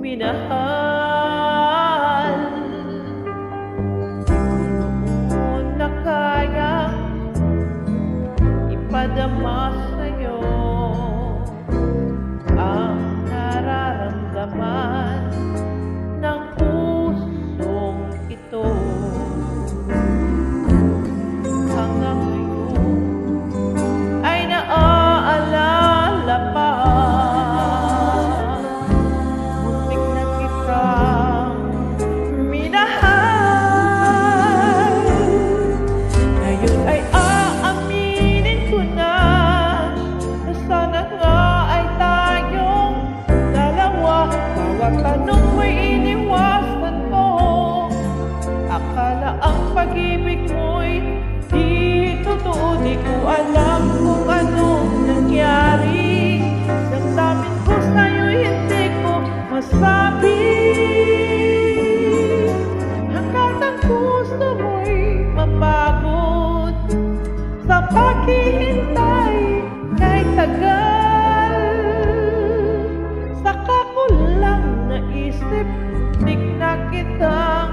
minahal. Noon na kaya ipadama sa'yo ang nararamdaman ng pusong ito. Hanggang ngayon ay naaalala pa. Muntik na kitang minahal. Ngayon ay aaminin ko na sana nga ay tayong dalawa. Bawat tanong mo'y iniwasan ko. Akala ang pag-ibig mo'y di totoo. Di ko alam kung anong nangyari. Damdamin ko sa'yo'y hindi ko masabi. Hanggang ang gusto mo'y mapagod sa paghihintay kahit tagal. Saka ko lang naisip, di na kitang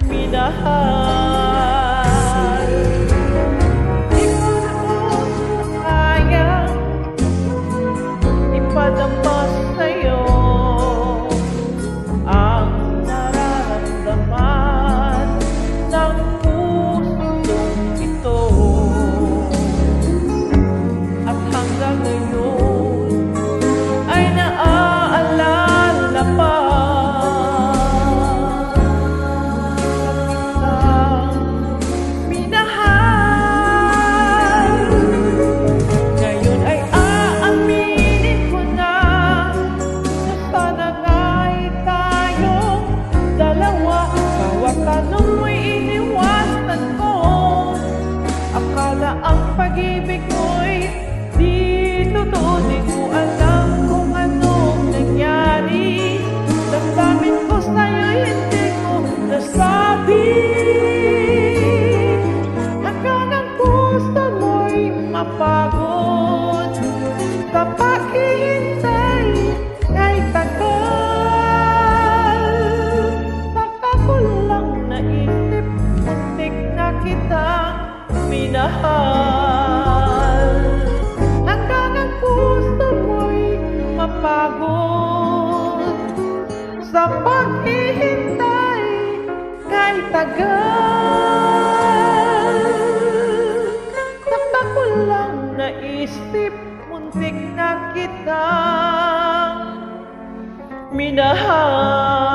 minahal. Di ko naman kayang ipadama sa'yo ang nararamdaman ng pusong ito. At hanggang ngayon ay naaalala pa. Ngayon ay aaminin ko na sana nga'y tayong dalawa. Bawat tanong mo'y iniwasan ko. Akala ang pag-ibig mo'y di totoo. Di ko alam kung anong nangyari. Damdamin ko sa'yo'y hindi ko nasabi. Hanggang ang gusto mo'y mapagod sa paghihintay kahit tagal. Saka ko lang naisip, muntik na kitang minahal. Hanggang ang gusto mo'y mapagod sa paghihintay kahit tagal. Saka ko lang naisip, muntik na kitang minahal.